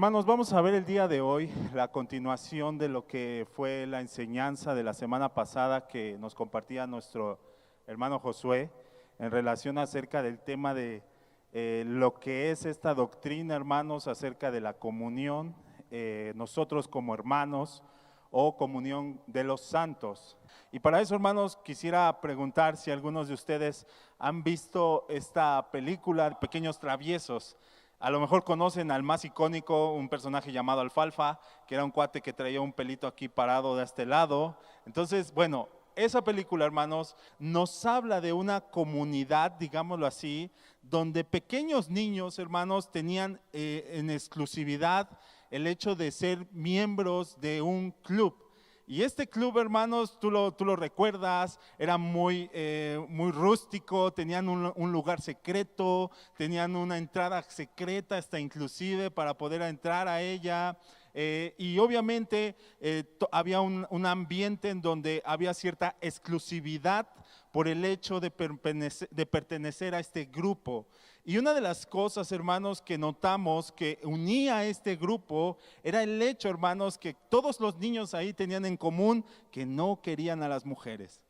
Hermanos, vamos a ver el día de hoy la continuación de lo que fue la enseñanza de la semana pasada que nos compartía nuestro hermano Josué en relación acerca del tema de lo que es esta doctrina, hermanos, acerca de la comunión, nosotros como hermanos o comunión de los santos. Y para eso, hermanos, quisiera preguntar si algunos de ustedes han visto esta película, Pequeños Traviesos. A lo mejor conocen al más icónico, un personaje llamado Alfalfa, que era un cuate que traía un pelito aquí parado de este lado. Entonces, bueno, esa película, hermanos, nos habla de una comunidad, digámoslo así, donde pequeños niños, hermanos, tenían en exclusividad el hecho de ser miembros de un club. Y este club, hermanos, tú lo recuerdas, era muy rústico, tenían un lugar secreto, tenían una entrada secreta hasta inclusive para poder entrar a ella. Y obviamente había un ambiente en donde había cierta exclusividad por el hecho de pertenecer a este grupo. Y una de las cosas, hermanos, que notamos que unía a este grupo era el hecho, hermanos, que todos los niños ahí tenían en común que no querían a las mujeres.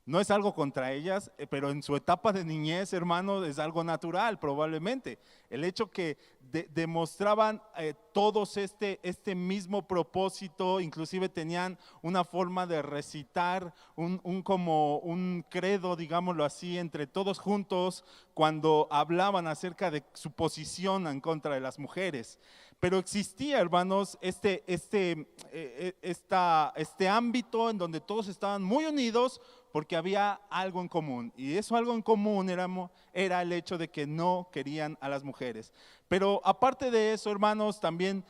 No es algo contra ellas, pero en su etapa de niñez, hermanos, es algo natural probablemente. El hecho que demostraban todos este mismo propósito, inclusive tenían una forma de recitar como un credo, digámoslo así, entre todos juntos cuando hablaban acerca de su posición en contra de las mujeres. Pero existía, hermanos, este ámbito en donde todos estaban muy unidos porque había algo en común. Y eso algo en común era el hecho de que no querían a las mujeres. Pero aparte de eso, hermanos, también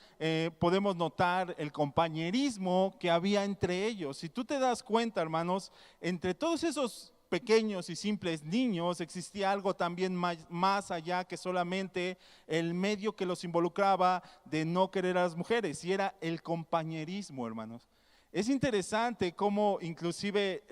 podemos notar el compañerismo que había entre ellos. Si tú te das cuenta, hermanos, entre todos esos pequeños y simples niños existía algo también más allá que solamente el medio que los involucraba de no querer a las mujeres, y era el compañerismo, hermanos. Es interesante cómo inclusive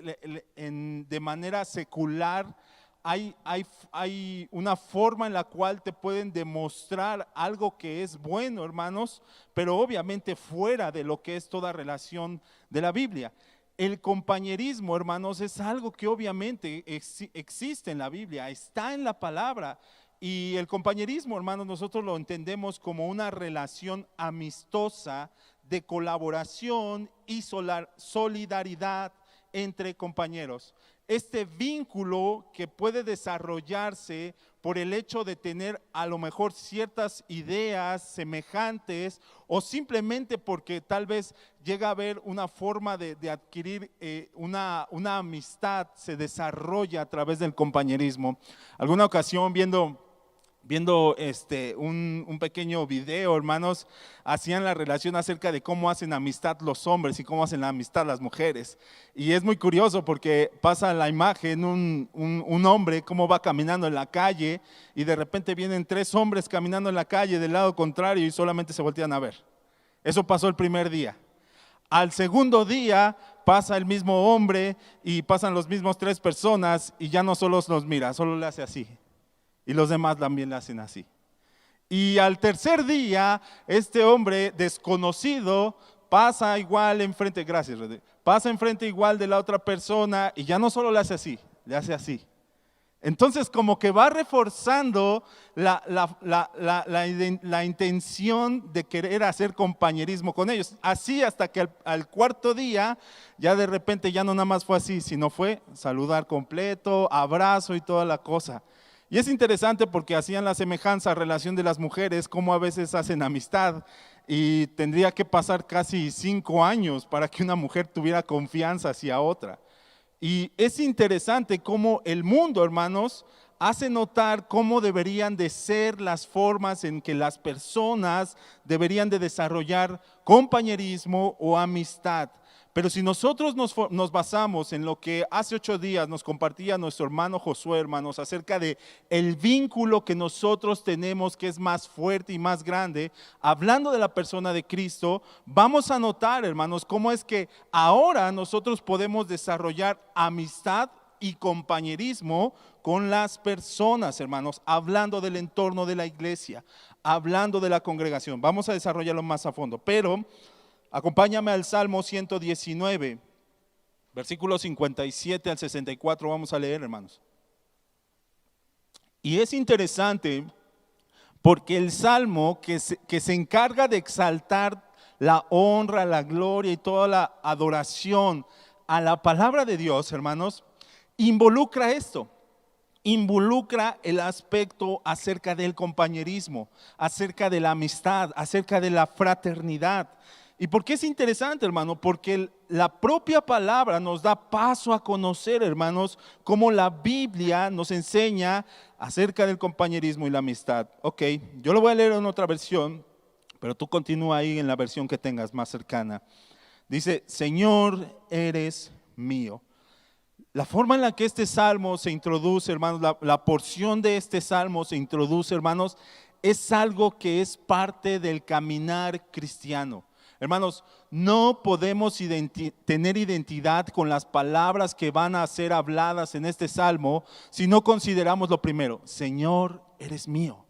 de manera secular hay una forma en la cual te pueden demostrar algo que es bueno, hermanos, pero obviamente fuera de lo que es toda relación de la Biblia. El compañerismo, hermanos, es algo que obviamente existe en la Biblia, está en la palabra. Y el compañerismo, hermanos, nosotros lo entendemos como una relación amistosa de colaboración y solidaridad entre compañeros. Este vínculo que puede desarrollarse por el hecho de tener a lo mejor ciertas ideas semejantes o simplemente porque tal vez llega a haber una forma de adquirir una amistad, se desarrolla a través del compañerismo. Alguna ocasión viendo un pequeño video, hermanos, hacían la relación acerca de cómo hacen amistad los hombres y cómo hacen la amistad las mujeres. Y es muy curioso porque pasa la imagen, un hombre cómo va caminando en la calle y de repente vienen 3 hombres caminando en la calle del lado contrario y solamente se voltean a ver. Eso pasó el primer día. Al segundo día pasa el mismo hombre y pasan los mismos 3 personas y ya no solo los mira, solo le hace así. Y los demás también le hacen así. Y al tercer día, este hombre desconocido pasa igual enfrente, gracias, pasa enfrente igual de la otra persona y ya no solo le hace así, le hace así. Entonces como que va reforzando la intención de querer hacer compañerismo con ellos. Así hasta que al cuarto día, ya de repente ya no nada más fue así, sino fue saludar completo, abrazo y toda la cosa. Y es interesante porque hacían la semejanza, relación de las mujeres, cómo a veces hacen amistad y tendría que pasar casi 5 años para que una mujer tuviera confianza hacia otra. Y es interesante cómo el mundo, hermanos, hace notar cómo deberían de ser las formas en que las personas deberían de desarrollar compañerismo o amistad. Pero si nosotros nos basamos en lo que hace 8 días nos compartía nuestro hermano Josué, hermanos, acerca de el vínculo que nosotros tenemos que es más fuerte y más grande, hablando de la persona de Cristo, vamos a notar, hermanos, cómo es que ahora nosotros podemos desarrollar amistad y compañerismo con las personas, hermanos, hablando del entorno de la iglesia, hablando de la congregación. Vamos a desarrollarlo más a fondo, pero acompáñame al Salmo 119, versículos 57 al 64, vamos a leer, hermanos. Y es interesante porque el Salmo que se encarga de exaltar la honra, la gloria y toda la adoración a la palabra de Dios, hermanos, involucra esto. Involucra el aspecto acerca del compañerismo, acerca de la amistad, acerca de la fraternidad. ¿Y por qué es interesante, hermano? Porque la propia palabra nos da paso a conocer, hermanos, cómo la Biblia nos enseña acerca del compañerismo y la amistad. Ok, yo lo voy a leer en otra versión, pero tú continúa ahí en la versión que tengas más cercana. Dice, Señor, eres mío. La forma en la que este salmo se introduce, hermanos, la porción de este salmo se introduce, hermanos, es algo que es parte del caminar cristiano. Hermanos, no podemos tener identidad con las palabras que van a ser habladas en este salmo si no consideramos lo primero, Señor, eres mío.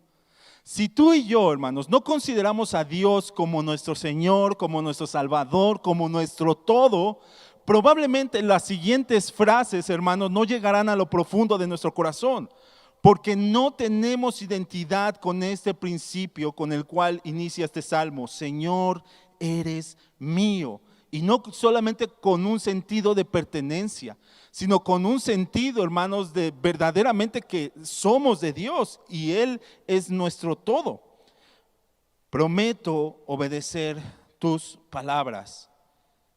Si tú y yo, hermanos, no consideramos a Dios como nuestro Señor, como nuestro Salvador, como nuestro todo, probablemente las siguientes frases, hermanos, no llegarán a lo profundo de nuestro corazón, porque no tenemos identidad con este principio con el cual inicia este salmo, Señor, eres mío. Y no solamente con un sentido de pertenencia, sino con un sentido, hermanos, de verdaderamente que somos de Dios y Él es nuestro todo. Prometo obedecer tus palabras.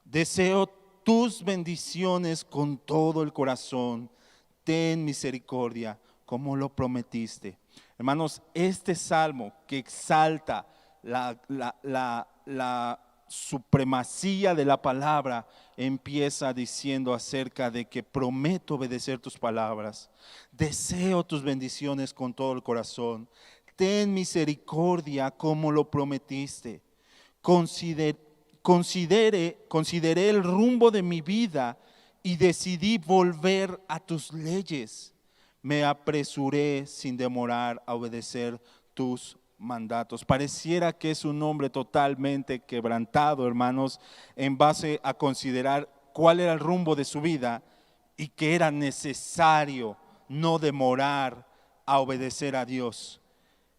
Deseo tus bendiciones con todo el corazón. Ten misericordia como lo prometiste. Hermanos, este salmo que exalta la supremacía de la palabra empieza diciendo acerca de que prometo obedecer tus palabras, deseo tus bendiciones con todo el corazón, ten misericordia como lo prometiste. Consideré el rumbo de mi vida y decidí volver a tus leyes. Me apresuré sin demorar a obedecer tus mandatos. Pareciera que es un hombre totalmente quebrantado, hermanos, en base a considerar cuál era el rumbo de su vida y que era necesario no demorar a obedecer a Dios.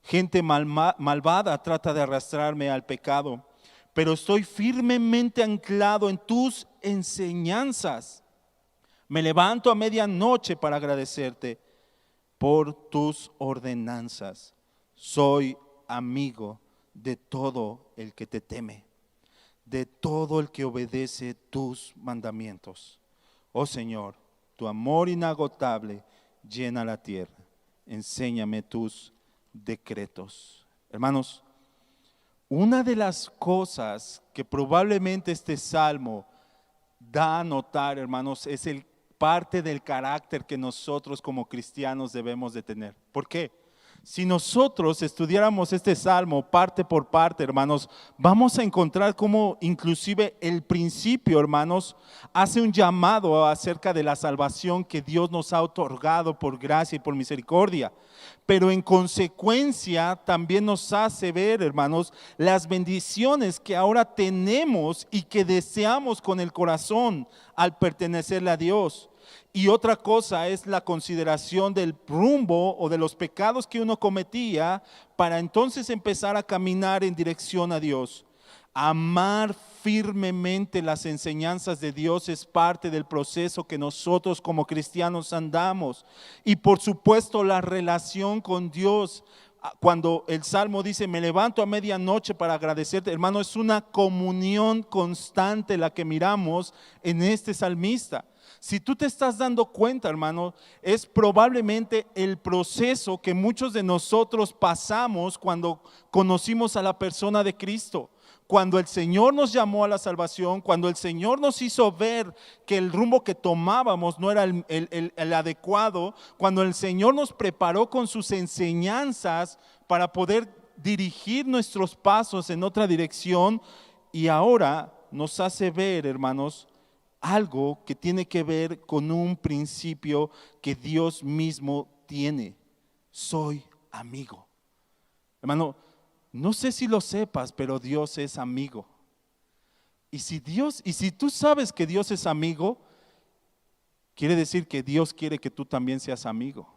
Gente malvada trata de arrastrarme al pecado, pero estoy firmemente anclado en tus enseñanzas. Me levanto a medianoche para agradecerte por tus ordenanzas. Soy amigo de todo el que te teme, de todo el que obedece tus mandamientos. Oh Señor, tu amor inagotable llena la tierra. Enséñame tus decretos. Hermanos, una de las cosas que probablemente este salmo da a notar, hermanos, es parte del carácter que nosotros como cristianos debemos de tener. ¿Por qué? Si nosotros estudiáramos este salmo parte por parte, hermanos, vamos a encontrar cómo inclusive el principio, hermanos, hace un llamado acerca de la salvación que Dios nos ha otorgado por gracia y por misericordia. Pero en consecuencia también nos hace ver, hermanos, las bendiciones que ahora tenemos y que deseamos con el corazón al pertenecerle a Dios. Y otra cosa es la consideración del rumbo o de los pecados que uno cometía para entonces empezar a caminar en dirección a Dios. Amar firmemente las enseñanzas de Dios es parte del proceso que nosotros como cristianos andamos. Y por supuesto la relación con Dios. Cuando el Salmo dice, me levanto a medianoche para agradecerte, hermano, es una comunión constante la que miramos en este salmista. Si tú te estás dando cuenta, hermano, es probablemente el proceso que muchos de nosotros pasamos cuando conocimos a la persona de Cristo. Cuando el Señor nos llamó a la salvación, cuando el Señor nos hizo ver que el rumbo que tomábamos no era el adecuado, cuando el Señor nos preparó con sus enseñanzas para poder dirigir nuestros pasos en otra dirección y ahora nos hace ver, hermanos, algo que tiene que ver con un principio que Dios mismo tiene. Soy amigo. Hermano, no sé si lo sepas, pero Dios es amigo. Y si tú sabes que Dios es amigo, quiere decir que Dios quiere que tú también seas amigo.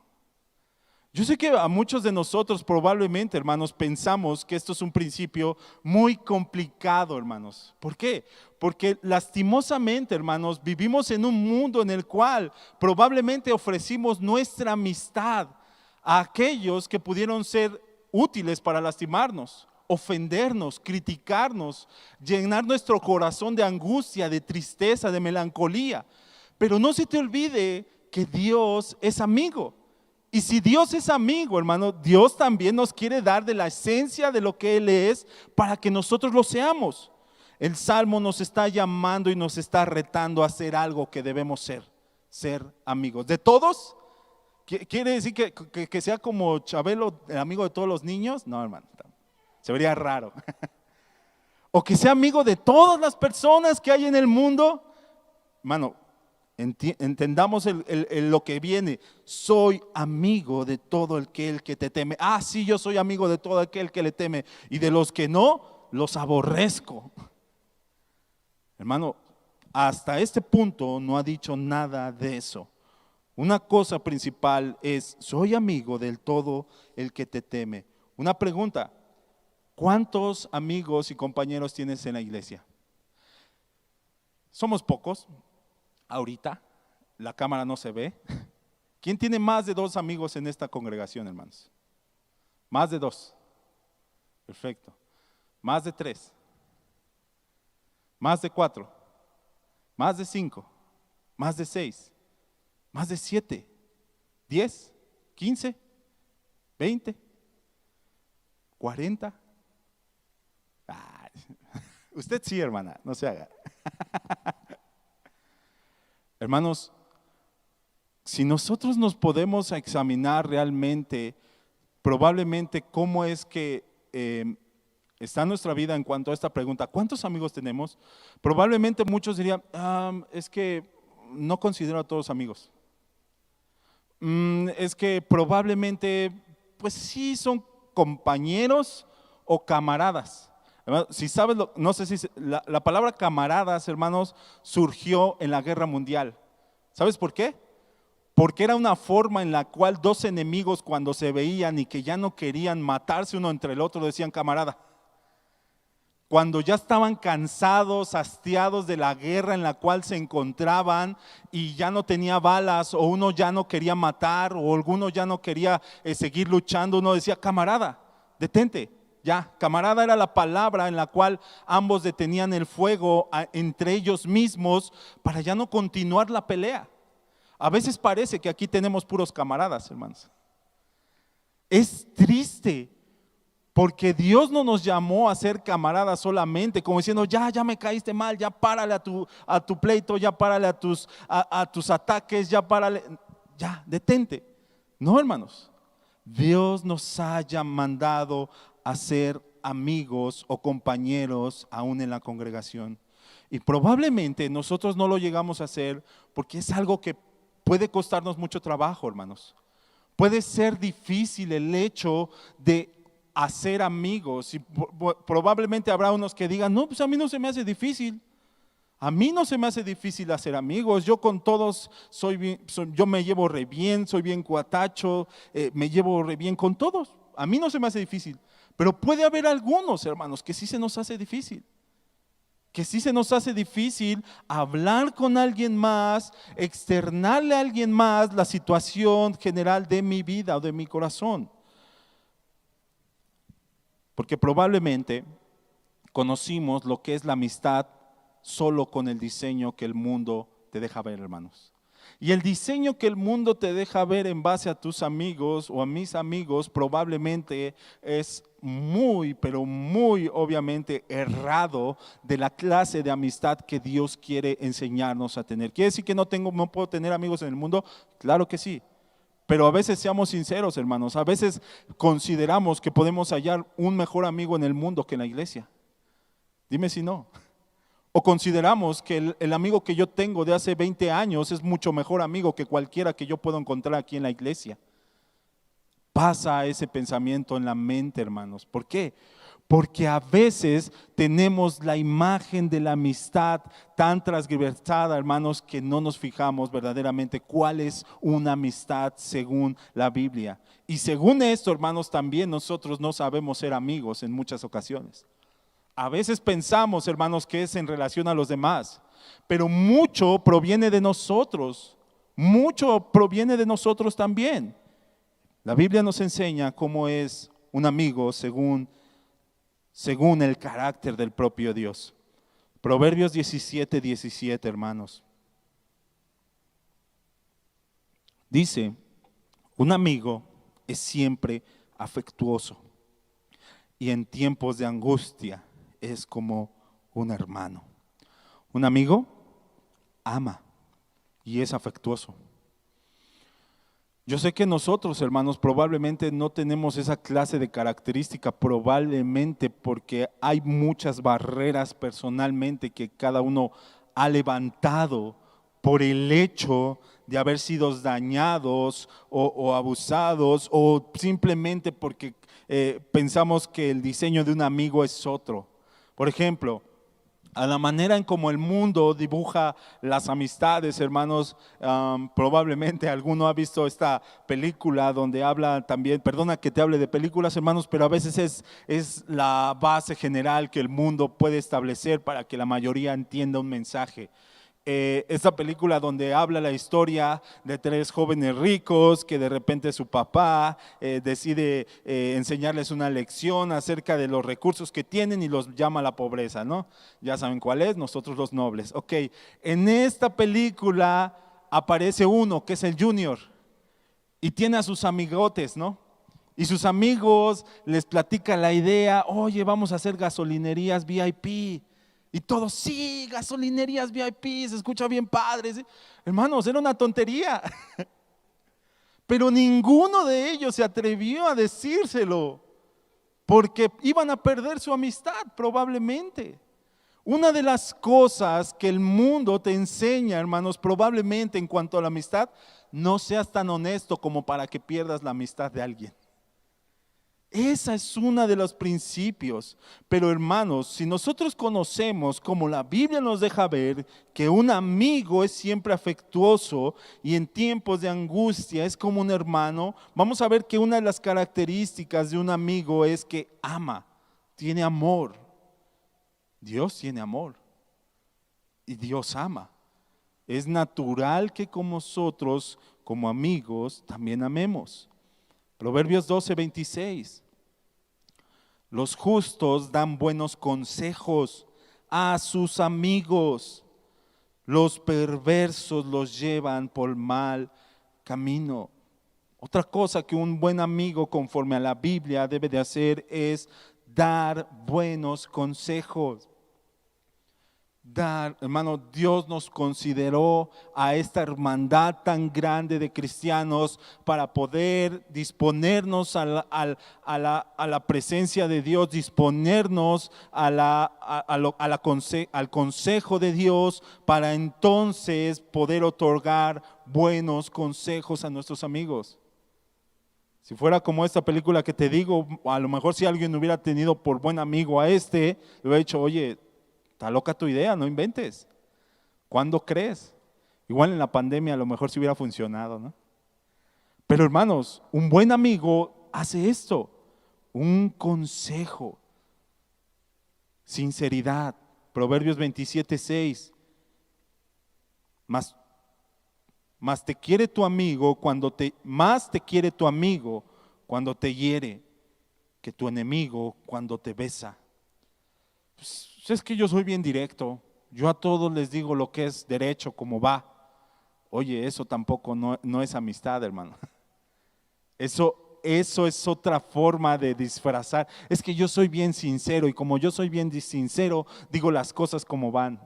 Yo sé que a muchos de nosotros probablemente, hermanos, pensamos que esto es un principio muy complicado, hermanos. ¿Por qué? Porque lastimosamente, hermanos, vivimos en un mundo en el cual probablemente ofrecimos nuestra amistad a aquellos que pudieron ser útiles para lastimarnos, ofendernos, criticarnos, llenar nuestro corazón de angustia, de tristeza, de melancolía. Pero no se te olvide que Dios es amigo. Y si Dios es amigo, hermano, Dios también nos quiere dar de la esencia de lo que Él es para que nosotros lo seamos. El Salmo nos está llamando y nos está retando a hacer algo que debemos ser amigos. ¿De todos? ¿Quiere decir que sea como Chabelo, el amigo de todos los niños? No, hermano, se vería raro. O que sea amigo de todas las personas que hay en el mundo. Hermano, entendamos lo que viene. Soy amigo de todo aquel que te teme. Ah, sí, yo soy amigo de todo aquel que le teme. Y de los que no, los aborrezco. Hermano, hasta este punto no ha dicho nada de eso. Una cosa principal es, soy amigo del todo el que te teme. Una pregunta, ¿cuántos amigos y compañeros tienes en la iglesia? Somos pocos. Ahorita, la cámara no se ve. ¿Quién tiene más de 2 amigos en esta congregación, hermanos? Más de 2. Perfecto. Más de 3. Más de 4. Más de 5. Más de 6. Más de 7. 10. 15. 20. 40. Usted sí, hermana, no se haga. Hermanos, si nosotros nos podemos examinar realmente, probablemente cómo es que está nuestra vida en cuanto a esta pregunta, ¿cuántos amigos tenemos? Probablemente muchos dirían, es que no considero a todos amigos. Es que probablemente, pues sí, son compañeros o camaradas. Si sabes, no sé si la palabra camaradas, hermanos, surgió en la guerra mundial. ¿Sabes por qué? Porque era una forma en la cual 2 enemigos, cuando se veían y que ya no querían matarse uno entre el otro, decían camarada. Cuando ya estaban cansados, hastiados de la guerra en la cual se encontraban y ya no tenía balas, o uno ya no quería matar, o alguno ya no quería seguir luchando, uno decía camarada, detente. Ya, camarada era la palabra en la cual ambos detenían el fuego entre ellos mismos para ya no continuar la pelea. A veces parece que aquí tenemos puros camaradas, hermanos. Es triste porque Dios no nos llamó a ser camaradas solamente, como diciendo, ya me caíste mal, ya párale a tu pleito, ya párale a tus ataques, ya párale, ya, detente. No, hermanos, Dios nos haya mandado a ser amigos o compañeros aún en la congregación. Y probablemente nosotros no lo llegamos a hacer porque es algo que puede costarnos mucho trabajo, hermanos. Puede ser difícil el hecho de hacer amigos y probablemente habrá unos que digan, no, pues a mí no se me hace difícil. A mí no se me hace difícil hacer amigos, yo con todos yo me llevo re bien, soy bien cuatacho, me llevo re bien con todos. A mí no se me hace difícil. Pero puede haber algunos, hermanos, que sí se nos hace difícil. Que sí se nos hace difícil hablar con alguien más, externarle a alguien más la situación general de mi vida o de mi corazón. Porque probablemente conocimos lo que es la amistad solo con el diseño que el mundo te deja ver, hermanos. Y el diseño que el mundo te deja ver en base a tus amigos o a mis amigos probablemente es muy, pero muy obviamente errado de la clase de amistad que Dios quiere enseñarnos a tener. ¿Quiere decir que no puedo tener amigos en el mundo? Claro que sí. Pero a veces seamos sinceros, hermanos, a veces consideramos que podemos hallar un mejor amigo en el mundo que en la iglesia. Dime si no. O consideramos que el amigo que yo tengo de hace 20 años es mucho mejor amigo que cualquiera que yo puedo encontrar aquí en la iglesia. Pasa ese pensamiento en la mente, hermanos. ¿Por qué? Porque a veces tenemos la imagen de la amistad tan transversada, hermanos, que no nos fijamos verdaderamente cuál es una amistad según la Biblia. Y según esto, hermanos, también nosotros no sabemos ser amigos en muchas ocasiones. A veces pensamos, hermanos, que es en relación a los demás, pero mucho proviene de nosotros. Mucho proviene de nosotros también. La Biblia nos enseña cómo es un amigo según el carácter del propio Dios. Proverbios 17:17, hermanos. Dice, un amigo es siempre afectuoso y en tiempos de angustia es como un hermano. Un amigo ama y es afectuoso. Yo sé que nosotros, hermanos, probablemente no tenemos esa clase de característica, probablemente porque hay muchas barreras personalmente que cada uno ha levantado por el hecho de haber sido dañados o abusados, o simplemente porque pensamos que el diseño de un amigo es otro. Por ejemplo, a la manera en como el mundo dibuja las amistades, hermanos, probablemente alguno ha visto esta película donde habla también, perdona que te hable de películas, hermanos, pero a veces es la base general que el mundo puede establecer para que la mayoría entienda un mensaje. Esta película donde habla la historia de tres jóvenes ricos que de repente su papá decide enseñarles una lección acerca de los recursos que tienen y los llama a la pobreza, ¿no? Ya saben cuál es, nosotros los nobles. Ok, en esta película aparece uno que es el Junior y tiene a sus amigotes, ¿no? Y sus amigos les platican la idea, oye, vamos a hacer gasolinerías VIP. Y todos, sí, gasolinerías VIP, se escucha bien padre. ¿Sí? Hermanos, era una tontería. Pero ninguno de ellos se atrevió a decírselo, porque iban a perder su amistad probablemente. Una de las cosas que el mundo te enseña, hermanos, probablemente en cuanto a la amistad, no seas tan honesto como para que pierdas la amistad de alguien. Esa es una de los principios. Pero hermanos, si nosotros conocemos, como la Biblia nos deja ver, que un amigo es siempre afectuoso y en tiempos de angustia es como un hermano, vamos a ver que una de las características de un amigo es que ama, tiene amor. Dios tiene amor y Dios ama. Es natural que como nosotros, como amigos, también amemos. Proverbios 12:26. Los justos dan buenos consejos a sus amigos. Los perversos los llevan por mal camino. Otra cosa que un buen amigo, conforme a la Biblia, debe de hacer es dar buenos consejos. Hermano, Dios nos consideró a esta hermandad tan grande de cristianos para poder disponernos a la presencia de Dios, disponernos al consejo de Dios, para entonces poder otorgar buenos consejos a nuestros amigos. Si fuera como esta película que te digo, a lo mejor si alguien hubiera tenido por buen amigo a le hubiera dicho, oye, está loca tu idea, no inventes. ¿Cuándo crees? Igual en la pandemia a lo mejor sí hubiera funcionado, ¿no? Pero hermanos, un buen amigo hace esto, un consejo, sinceridad. Proverbios 27:6. Más te quiere tu amigo más te quiere tu amigo cuando te hiere que tu enemigo cuando te besa. Pues, es que yo soy bien directo, yo a todos les digo lo que es derecho, como va. Oye, eso tampoco no es amistad, hermano. Eso es otra forma de disfrazar. Es que yo soy bien sincero y como yo soy bien sincero, digo las cosas como van.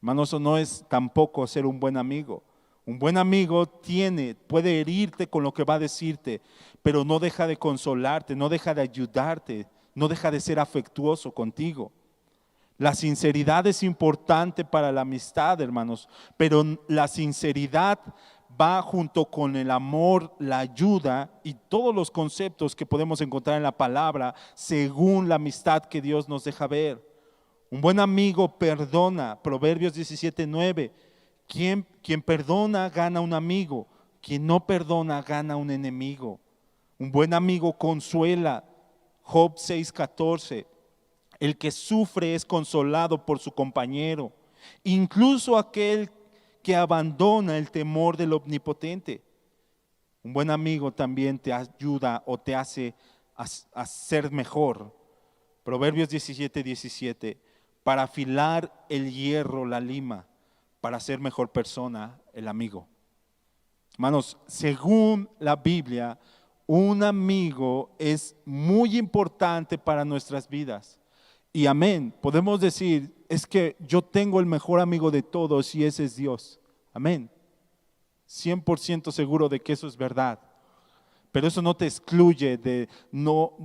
Hermano, eso no es tampoco ser un buen amigo. Un buen amigo puede herirte con lo que va a decirte, pero no deja de consolarte, no deja de ayudarte, no deja de ser afectuoso contigo. La sinceridad es importante para la amistad, hermanos, pero la sinceridad va junto con el amor, la ayuda y todos los conceptos que podemos encontrar en la palabra según la amistad que Dios nos deja ver. Un buen amigo perdona, Proverbios 17:9. Quien perdona gana un amigo, quien no perdona gana un enemigo. Un buen amigo consuela, Job 6:14. El que sufre es consolado por su compañero, incluso aquel que abandona el temor del omnipotente. Un buen amigo también te ayuda o te hace a ser mejor. Proverbios 17:17. Para afilar el hierro la lima, para ser mejor persona el amigo. Hermanos, según la Biblia, un amigo es muy importante para nuestras vidas. Y amén, podemos decir, es que yo tengo el mejor amigo de todos y ese es Dios. Amén. 100% seguro de que eso es verdad. Pero eso no te excluye no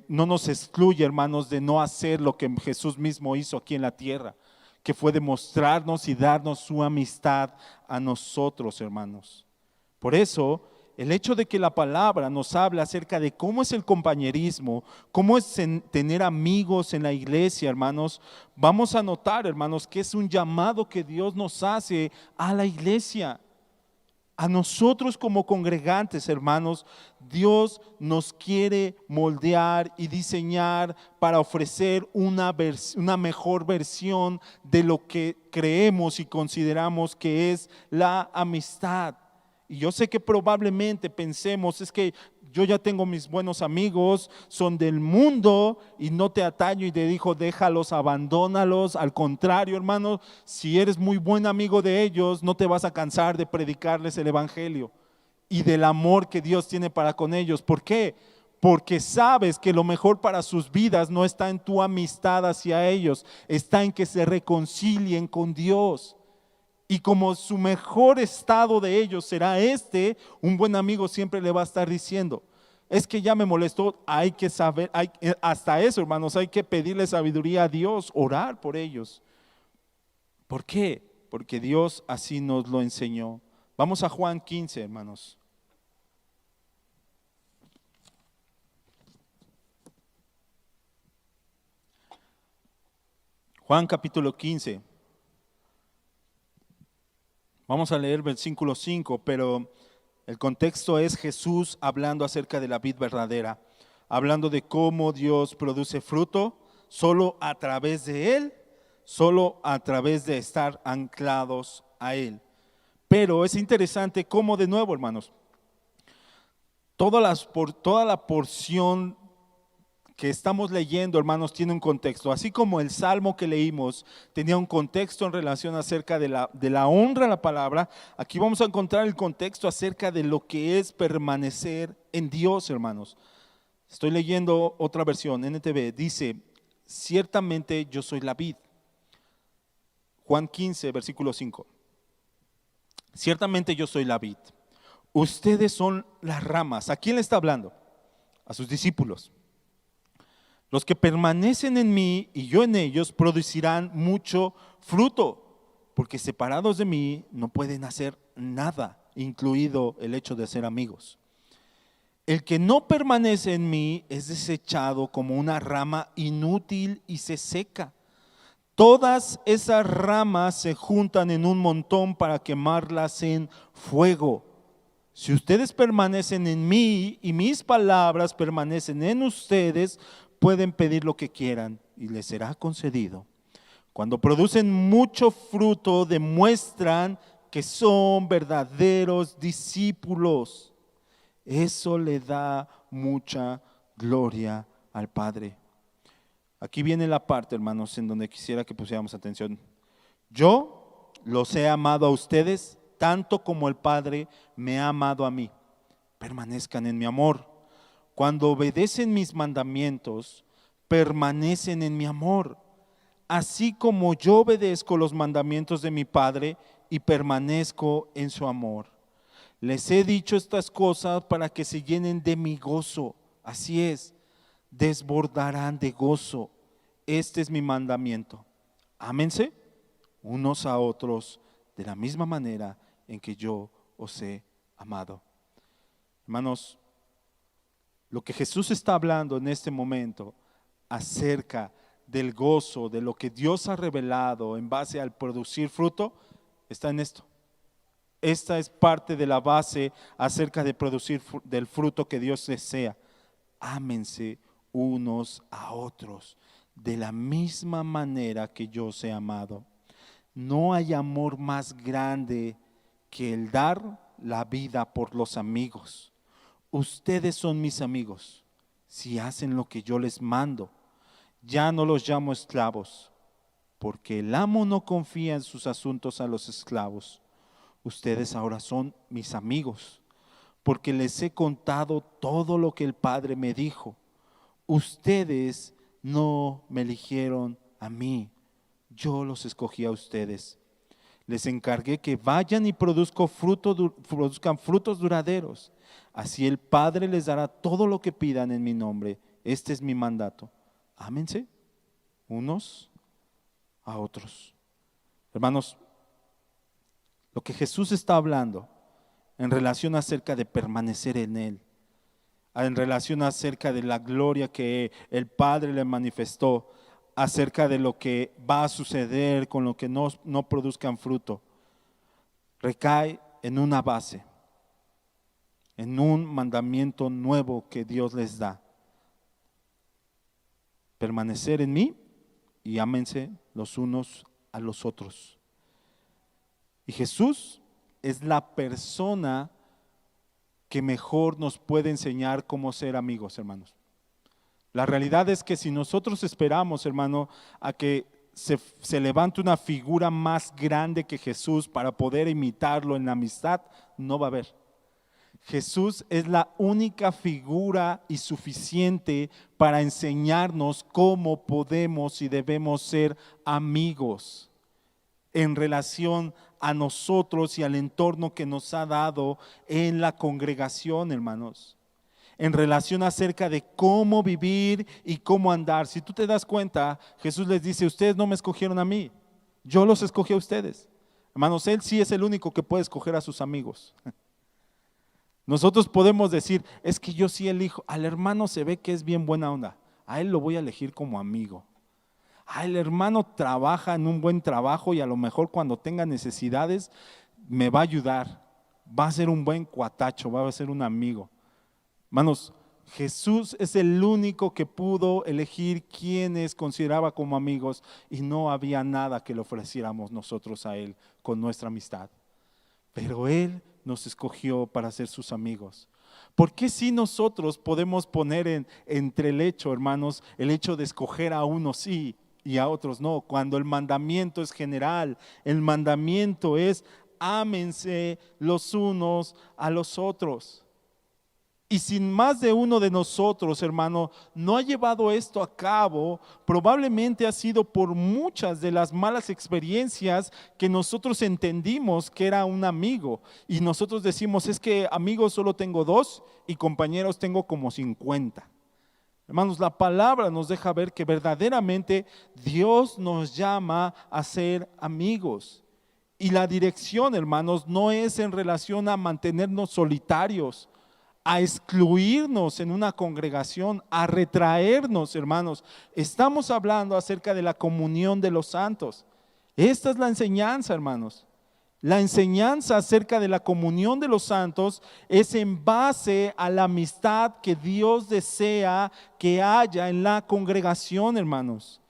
nos excluye, hermanos, de no hacer lo que Jesús mismo hizo aquí en la tierra, que fue demostrarnos y darnos su amistad a nosotros, hermanos. Por eso, el hecho de que la palabra nos habla acerca de cómo es el compañerismo, cómo es tener amigos en la iglesia, hermanos, vamos a notar, hermanos, que es un llamado que Dios nos hace a la iglesia. A nosotros como congregantes, hermanos, Dios nos quiere moldear y diseñar para ofrecer una mejor versión de lo que creemos y consideramos que es la amistad. Y yo sé que probablemente pensemos, es que yo ya tengo mis buenos amigos, son del mundo y no te ataño y te dijo, déjalos, abandónalos. Al contrario, hermano, si eres muy buen amigo de ellos, no te vas a cansar de predicarles el evangelio y del amor que Dios tiene para con ellos. ¿Por qué? Porque sabes que lo mejor para sus vidas no está en tu amistad hacia ellos, está en que se reconcilien con Dios. Y como su mejor estado de ellos será un buen amigo siempre le va a estar diciendo, es que ya me molestó, hay que saber, hasta eso, hermanos, hay que pedirle sabiduría a Dios, orar por ellos. ¿Por qué? Porque Dios así nos lo enseñó. Vamos a Juan 15, hermanos. Juan capítulo 15. Vamos a leer versículo 5, pero el contexto es Jesús hablando acerca de la vid verdadera, hablando de cómo Dios produce fruto solo a través de Él, solo a través de estar anclados a Él. Pero es interesante cómo, de nuevo, hermanos, toda la porción que estamos leyendo, hermanos, tiene un contexto. Así como el salmo que leímos tenía un contexto en relación acerca de la honra a la palabra, aquí vamos a encontrar el contexto acerca de lo que es permanecer en Dios, hermanos. Estoy leyendo otra versión, NTV, dice, ciertamente yo soy la vid. Juan 15, versículo 5. Ciertamente yo soy la vid. Ustedes son las ramas. ¿A quién le está hablando? A sus discípulos. Los que permanecen en mí y yo en ellos producirán mucho fruto, porque separados de mí no pueden hacer nada, incluido el hecho de ser amigos. El que no permanece en mí es desechado como una rama inútil y se seca. Todas esas ramas se juntan en un montón para quemarlas en fuego. Si ustedes permanecen en mí y mis palabras permanecen en ustedes, pueden pedir lo que quieran y les será concedido. Cuando producen mucho fruto, demuestran que son verdaderos discípulos. Eso le da mucha gloria al Padre. Aquí viene la parte, hermanos, en donde quisiera que pusiéramos atención. Yo los he amado a ustedes tanto como el Padre me ha amado a mí. Permanezcan en mi amor. Cuando obedecen mis mandamientos, permanecen en mi amor, así como yo obedezco los mandamientos de mi Padre y permanezco en su amor. Les he dicho estas cosas para que se llenen de mi gozo. Así es, desbordarán de gozo este es mi mandamiento: ámense unos a otros de la misma manera en que yo os he amado. Hermanos, lo que Jesús está hablando en este momento acerca del gozo, de lo que Dios ha revelado en base al producir fruto, está en esto. Esta es parte de la base acerca de producir del fruto que Dios desea. Ámense unos a otros de la misma manera que yo os he amado. No hay amor más grande que el dar la vida por los amigos. Ustedes son mis amigos si hacen lo que yo les mando. Ya no los llamo esclavos, porque el amo no confía en sus asuntos a los esclavos. Ustedes ahora son mis amigos, porque les he contado todo lo que el Padre me dijo. Ustedes no me eligieron a mí, yo los escogí a ustedes. Les encargué que vayan y produzcan frutos duraderos. Así el Padre les dará todo lo que pidan en mi nombre. Este es mi mandato: ámense unos a otros. Hermanos, lo que Jesús está hablando en relación acerca de permanecer en Él, en relación acerca de la gloria que el Padre le manifestó, acerca de lo que va a suceder con lo que no produzcan fruto, recae en una base, en un mandamiento nuevo que Dios les da: permanecer en mí y ámense los unos a los otros. Y Jesús es la persona que mejor nos puede enseñar cómo ser amigos, hermanos. La realidad es que si nosotros esperamos, hermano, a que se levante una figura más grande que Jesús para poder imitarlo en la amistad, no va a haber. Jesús es la única figura y suficiente para enseñarnos cómo podemos y debemos ser amigos en relación a nosotros y al entorno que nos ha dado en la congregación, hermanos. En relación acerca de cómo vivir y cómo andar. Si tú te das cuenta, Jesús les dice: ustedes no me escogieron a mí, yo los escogí a ustedes. Hermanos, Él sí es el único que puede escoger a sus amigos. Nosotros podemos decir: es que yo sí elijo, al hermano se ve que es bien buena onda, a él lo voy a elegir como amigo. El hermano trabaja en un buen trabajo y a lo mejor cuando tenga necesidades me va a ayudar, va a ser un buen cuatacho, va a ser un amigo. Hermanos, Jesús es el único que pudo elegir quienes consideraba como amigos, y no había nada que le ofreciéramos nosotros a Él con nuestra amistad. Pero Él nos escogió para ser sus amigos. ¿Por qué si nosotros podemos poner en entrelecho, hermanos, el hecho de escoger a unos sí y a otros no, cuando el mandamiento es general? El mandamiento es: ámense los unos a los otros. Y si más de uno de nosotros, hermano, no ha llevado esto a cabo, probablemente ha sido por muchas de las malas experiencias que nosotros entendimos que era un amigo. Y nosotros decimos: es que amigos solo tengo 2 y compañeros tengo como 50. Hermanos, la palabra nos deja ver que verdaderamente Dios nos llama a ser amigos. Y la dirección, hermanos, no es en relación a mantenernos solitarios, a excluirnos en una congregación, a retraernos, hermanos. Estamos hablando acerca de la comunión de los santos. Esta es la enseñanza, hermanos. La enseñanza acerca de la comunión de los santos es en base a la amistad que Dios desea que haya en la congregación, hermanos.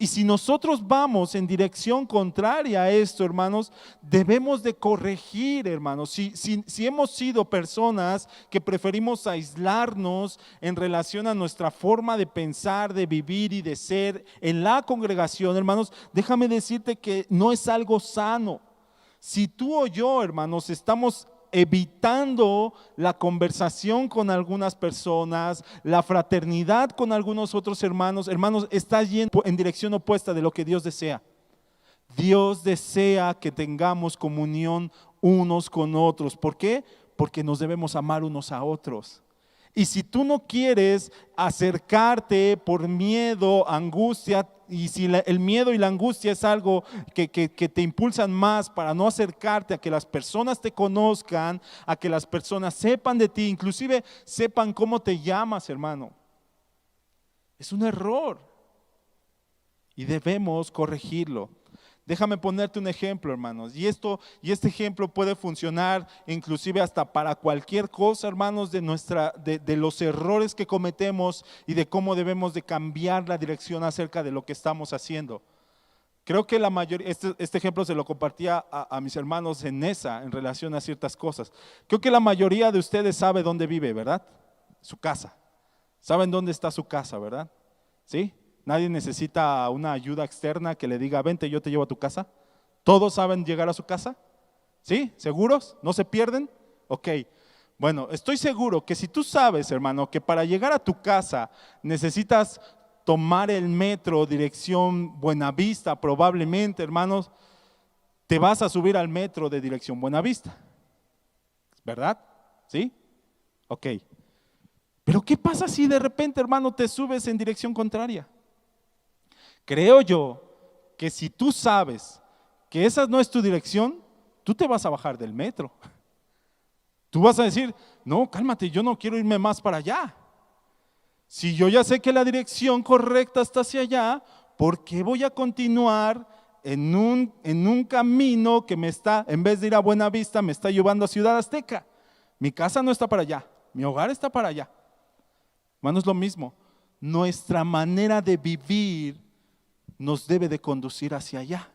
Y si nosotros vamos en dirección contraria a esto, hermanos, debemos de corregir, hermanos. Si hemos sido personas que preferimos aislarnos en relación a nuestra forma de pensar, de vivir y de ser en la congregación, hermanos, déjame decirte que no es algo sano. Si tú o yo, hermanos, estamos evitando la conversación con algunas personas, la fraternidad con algunos otros hermanos, estás yendo en dirección opuesta de lo que Dios desea. Dios desea que tengamos comunión unos con otros. ¿Por qué? Porque nos debemos amar unos a otros. Y si tú no quieres acercarte por miedo, angustia, y si el miedo y la angustia es algo que te impulsan más para no acercarte a que las personas te conozcan, a que las personas sepan de ti, inclusive sepan cómo te llamas, hermano, es un error y debemos corregirlo. Déjame ponerte un ejemplo, hermanos, y este ejemplo puede funcionar inclusive hasta para cualquier cosa, hermanos, de los errores que cometemos y de cómo debemos de cambiar la dirección acerca de lo que estamos haciendo. Creo que la mayoría, este ejemplo se lo compartía a mis hermanos en Nesa en relación a ciertas cosas. Creo que la mayoría de ustedes sabe dónde vive, ¿verdad? Su casa. ¿Saben dónde está su casa, verdad? ¿Sí? Nadie necesita una ayuda externa que le diga, vente, yo te llevo a tu casa. ¿Todos saben llegar a su casa? ¿Sí? ¿Seguros? ¿No se pierden? Ok. Bueno, estoy seguro que si tú sabes, hermano, que para llegar a tu casa necesitas tomar el metro dirección Buenavista, probablemente, hermanos, te vas a subir al metro de dirección Buenavista. ¿Verdad? ¿Sí? Ok. Pero ¿qué pasa si de repente, hermano, te subes en dirección contraria? Creo yo que si tú sabes que esa no es tu dirección, tú te vas a bajar del metro. Tú vas a decir, no, cálmate, yo no quiero irme más para allá. Si yo ya sé que la dirección correcta está hacia allá, ¿por qué voy a continuar en un camino que me está, en vez de ir a Buenavista, me está llevando a Ciudad Azteca? Mi casa no está para allá, mi hogar está para allá. Hermano, es lo mismo. Nuestra manera de vivir nos debe de conducir hacia allá,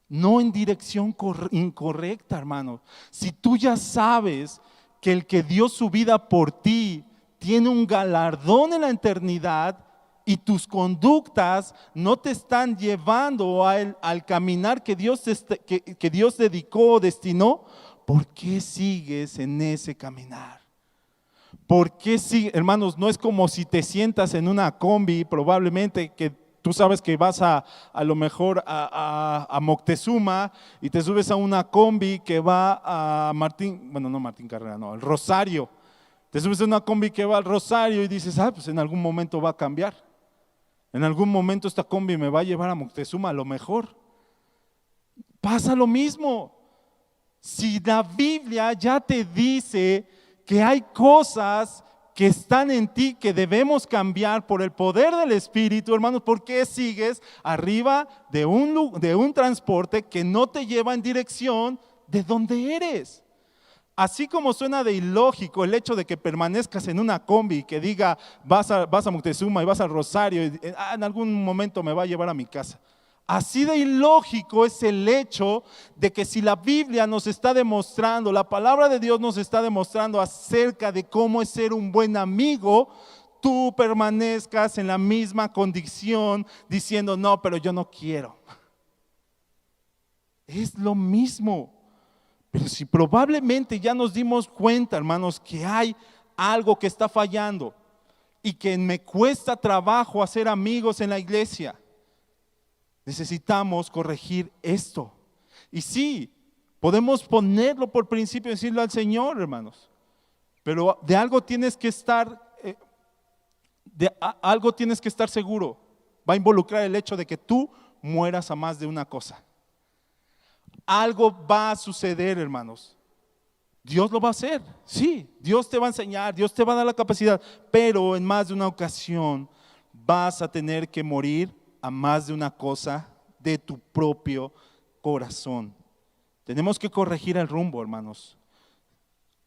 no en dirección incorrecta, hermano. Si tú ya sabes que el que dio su vida por ti tiene un galardón en la eternidad y tus conductas no te están llevando al caminar que Dios dedicó o destinó, ¿por qué sigues en ese caminar? ¿Por qué sigues? Hermanos, no es como si te sientas en una combi, probablemente que tú sabes que vas a lo mejor a Moctezuma y te subes a una combi que va a Martín, bueno, no Martín Carrera, no, el Rosario. Te subes a una combi que va al Rosario y dices, pues en algún momento va a cambiar. En algún momento esta combi me va a llevar a Moctezuma, a lo mejor. Pasa lo mismo. Si la Biblia ya te dice que hay cosas que están en ti que debemos cambiar por el poder del Espíritu, hermanos, ¿por qué sigues arriba de un transporte que no te lleva en dirección de donde eres? Así como suena de ilógico el hecho de que permanezcas en una combi que diga vas a Moctezuma y vas al Rosario y en algún momento me va a llevar a mi casa. Así de ilógico es el hecho de que si la Biblia nos está demostrando, la palabra de Dios nos está demostrando acerca de cómo es ser un buen amigo, tú permanezcas en la misma condición diciendo, no, pero yo no quiero. Es lo mismo. Pero si probablemente ya nos dimos cuenta, hermanos, que hay algo que está fallando y que me cuesta trabajo hacer amigos en la iglesia, necesitamos corregir esto. Y sí, podemos ponerlo por principio y decirlo al Señor, hermanos, pero de algo tienes que estar, algo tienes que estar seguro. Va a involucrar el hecho de que tú mueras a más de una cosa. Algo va a suceder, hermanos. Dios lo va a hacer, sí, Dios te va a enseñar, Dios te va a dar la capacidad, pero en más de una ocasión vas a tener que morir a más de una cosa de tu propio corazón. Tenemos que corregir el rumbo, hermanos.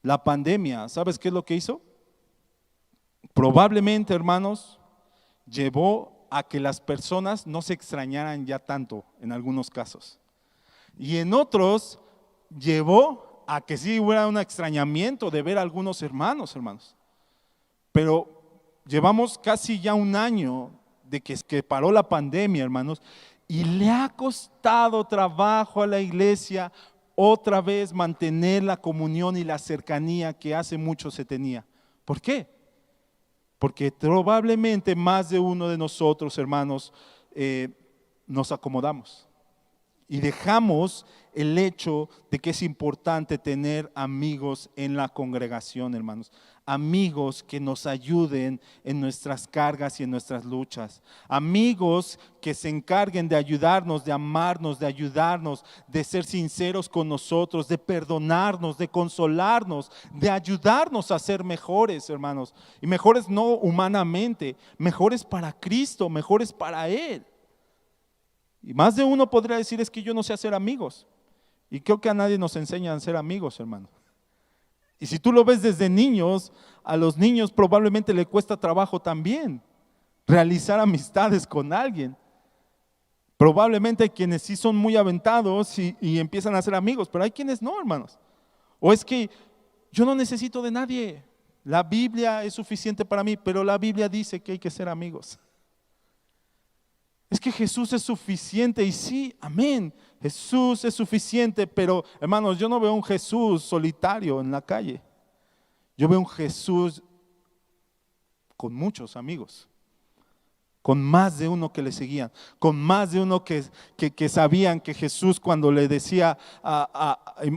La pandemia, ¿sabes qué es lo que hizo? Probablemente, hermanos, llevó a que las personas no se extrañaran ya tanto en algunos casos. Y en otros llevó a que sí hubiera un extrañamiento de ver a algunos hermanos. Pero llevamos casi ya un año de que paró la pandemia, hermanos, y le ha costado trabajo a la iglesia otra vez mantener la comunión y la cercanía que hace mucho se tenía. ¿Por qué? Porque probablemente más de uno de nosotros, hermanos, nos acomodamos. y dejamos el hecho de que es importante tener amigos en la congregación, hermanos. Amigos que nos ayuden en nuestras cargas y en nuestras luchas. Amigos que se encarguen de ayudarnos, de amarnos, de ayudarnos, de ser sinceros con nosotros, de perdonarnos, de consolarnos, de ayudarnos a ser mejores, hermanos. Y mejores no humanamente, mejores para Cristo, mejores para Él. Y más de uno podría decir, es que yo no sé hacer amigos. Y creo que a nadie nos enseñan a ser amigos, hermano. Y si tú lo ves desde niños, a los niños probablemente le cuesta trabajo también realizar amistades con alguien. Probablemente hay quienes sí son muy aventados y empiezan a ser amigos, pero hay quienes no, hermanos. O es que yo no necesito de nadie. La Biblia es suficiente para mí, pero la Biblia dice que hay que ser amigos. Es que Jesús es suficiente y sí, amén, Jesús es suficiente, pero hermanos, yo no veo un Jesús solitario en la calle. Yo veo un Jesús con muchos amigos, con más de uno que le seguían, con más de uno que sabían que Jesús cuando le decía,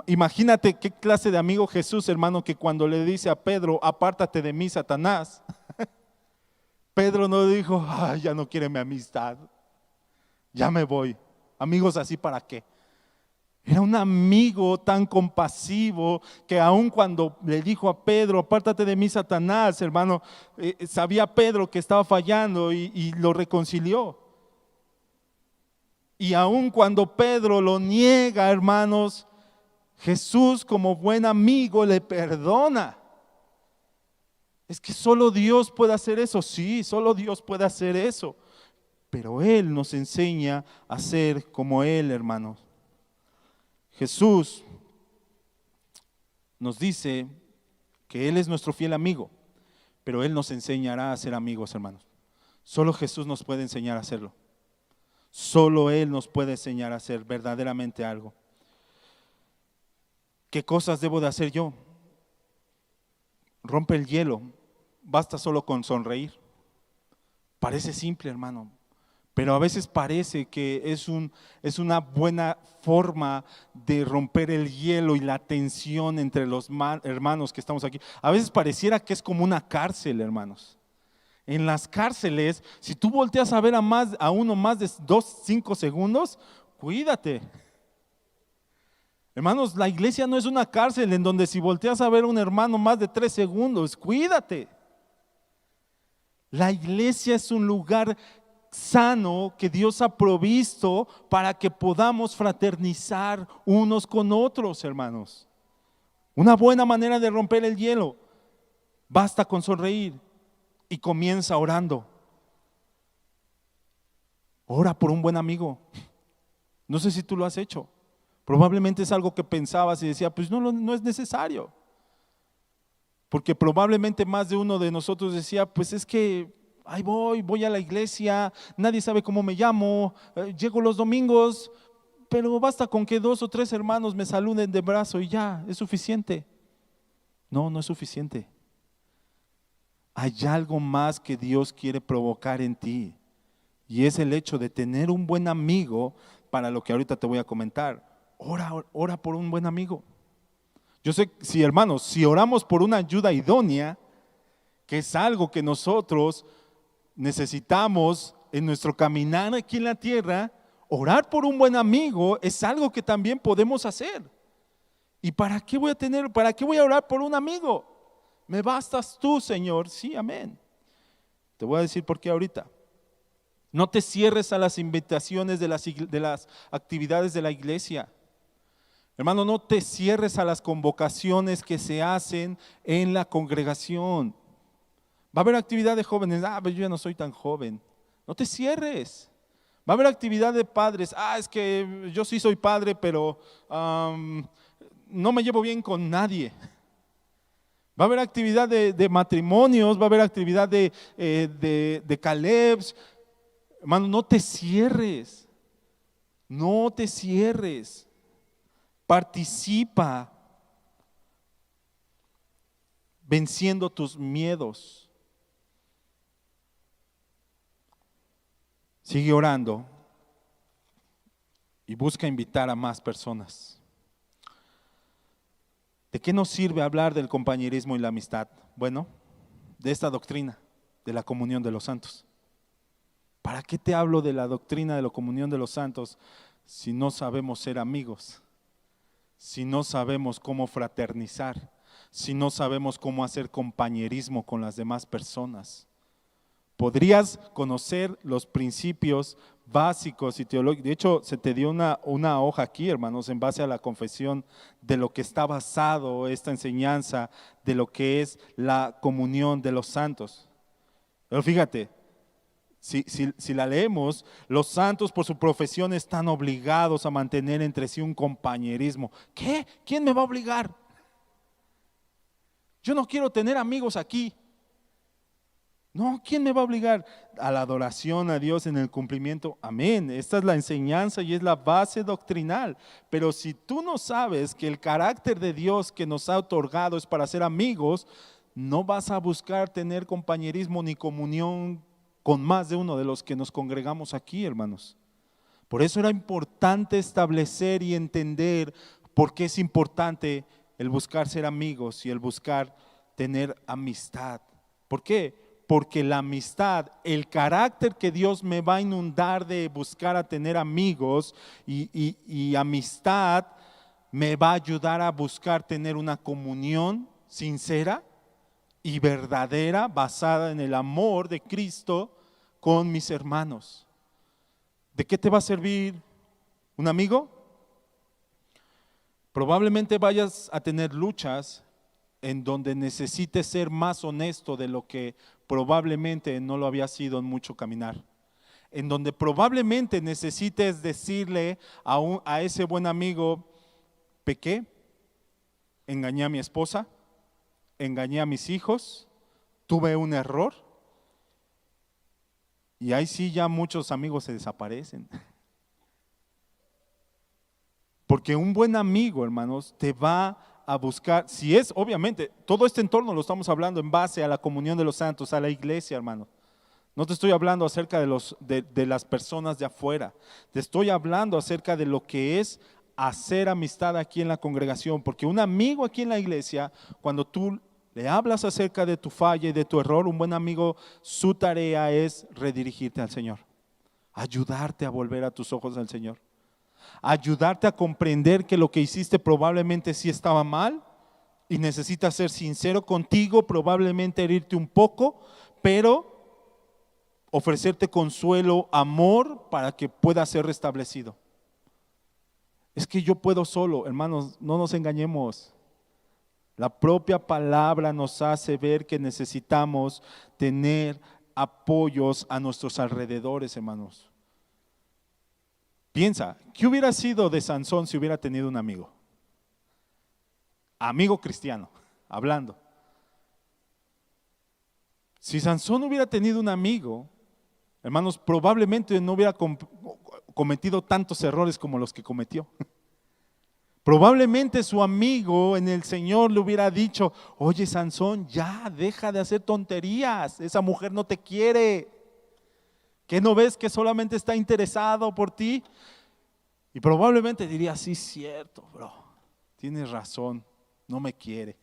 imagínate qué clase de amigo Jesús, hermano, que cuando le dice a Pedro, apártate de mí, Satanás, Pedro no dijo, ay, ya no quiere mi amistad. Ya me voy. Amigos así, ¿para qué? Era un amigo tan compasivo que aun cuando le dijo a Pedro, apártate de mí, Satanás, hermano, sabía Pedro que estaba fallando y lo reconcilió. Y aun cuando Pedro lo niega, hermanos, Jesús como buen amigo le perdona. Es que solo Dios puede hacer eso. Sí, solo Dios puede hacer eso. Pero Él nos enseña a ser como Él, hermanos. Jesús nos dice que Él es nuestro fiel amigo, pero Él nos enseñará a ser amigos, hermanos. Solo Jesús nos puede enseñar a hacerlo. Solo Él nos puede enseñar a hacer verdaderamente algo. ¿Qué cosas debo de hacer yo? Rompe el hielo. Basta solo con sonreír. Parece simple, hermano. Pero a veces parece que es una buena forma de romper el hielo y la tensión entre los hermanos que estamos aquí. A veces pareciera que es como una cárcel, hermanos. En las cárceles, si tú volteas a ver a uno más de 5 segundos, cuídate. Hermanos, la iglesia no es una cárcel en donde si volteas a ver a un hermano más de 3 segundos, cuídate. La iglesia es un lugar sano que Dios ha provisto para que podamos fraternizar unos con otros, hermanos. Una buena manera de romper el hielo, basta con sonreír y comienza orando. Ora por un buen amigo. No sé si tú lo has hecho. Probablemente es algo que pensabas y decía, pues no es necesario. Porque probablemente más de uno de nosotros decía, pues es que ahí voy a la iglesia, nadie sabe cómo me llamo, llego los domingos, pero basta con que 2 o 3 hermanos me saluden de brazo y ya, es suficiente. No es suficiente. Hay algo más que Dios quiere provocar en ti y es el hecho de tener un buen amigo para lo que ahorita te voy a comentar. Ora por un buen amigo. Yo sé, hermanos, si oramos por una ayuda idónea, que es algo que nosotros necesitamos en nuestro caminar aquí en la tierra, orar por un buen amigo es algo que también podemos hacer. ¿Y para qué voy a orar por un amigo? ¿Me bastas tú, Señor? Sí, amén. Te voy a decir por qué ahorita. No te cierres a las invitaciones de las actividades de la iglesia. Hermano, no te cierres a las convocaciones que se hacen en la congregación. Va a haber actividad de jóvenes, pero yo ya no soy tan joven. No te cierres. Va a haber actividad de padres, es que yo sí soy padre, pero no me llevo bien con nadie. Va a haber actividad de matrimonios, va a haber actividad de Calebs. Hermano, no te cierres. No te cierres. Participa venciendo tus miedos. Sigue orando. y busca invitar a más personas. ¿De qué nos sirve hablar del compañerismo y la amistad? Bueno, de esta doctrina, de la comunión de los santos. ¿Para qué te hablo de la doctrina de la comunión de los santos si no sabemos ser amigos? Si no sabemos cómo fraternizar, si no sabemos cómo hacer compañerismo con las demás personas. Podrías conocer los principios básicos y teológicos. De hecho, se te dio una hoja aquí, hermanos, en base a la confesión de lo que está basado esta enseñanza, de lo que es la comunión de los santos. Pero fíjate, si la leemos, los santos por su profesión están obligados a mantener entre sí un compañerismo. ¿Qué? ¿Quién me va a obligar? Yo no quiero tener amigos aquí. No, ¿quién me va a obligar? A la adoración a Dios en el cumplimiento. Amén. Esta es la enseñanza y es la base doctrinal. Pero si tú no sabes que el carácter de Dios que nos ha otorgado es para ser amigos, no vas a buscar tener compañerismo ni comunión con más de uno de los que nos congregamos aquí, hermanos. Por eso era importante establecer y entender por qué es importante el buscar ser amigos y el buscar tener amistad. ¿Por qué? Porque la amistad, el carácter que Dios me va a inundar de buscar a tener amigos y amistad, me va a ayudar a buscar tener una comunión sincera y verdadera, basada en el amor de Cristo con mis hermanos. ¿De qué te va a servir un amigo? Probablemente vayas a tener luchas en donde necesites ser más honesto de lo que probablemente no lo había sido en mucho caminar. En donde probablemente necesites decirle a ese buen amigo: pequé, engañé a mi esposa, engañé a mis hijos, tuve un error. Y ahí sí ya muchos amigos se desaparecen. Porque un buen amigo, hermanos, te va a buscar, si es, obviamente, todo este entorno lo estamos hablando en base a la comunión de los santos, a la iglesia, hermano. No te estoy hablando acerca de las personas de afuera, te estoy hablando acerca de lo que es hacer amistad aquí en la congregación, porque un amigo aquí en la iglesia, cuando tú le hablas acerca de tu falla y de tu error, un buen amigo, su tarea es redirigirte al Señor, ayudarte a volver a tus ojos al Señor, ayudarte a comprender que lo que hiciste probablemente sí estaba mal y necesitas ser sincero contigo, probablemente herirte un poco, pero ofrecerte consuelo, amor para que pueda ser restablecido. Es que yo puedo solo, hermanos, no nos engañemos. La propia palabra nos hace ver que necesitamos tener apoyos a nuestros alrededores, hermanos. Piensa, ¿qué hubiera sido de Sansón si hubiera tenido un amigo? Amigo cristiano, hablando. Si Sansón hubiera tenido un amigo, hermanos, probablemente no hubiera cometido tantos errores como los que cometió. Probablemente su amigo en el Señor le hubiera dicho: oye, Sansón, ya deja de hacer tonterías, esa mujer no te quiere. ¿Qué no ves que solamente está interesado por ti? Y probablemente diría: sí, cierto, bro, tienes razón, no me quiere.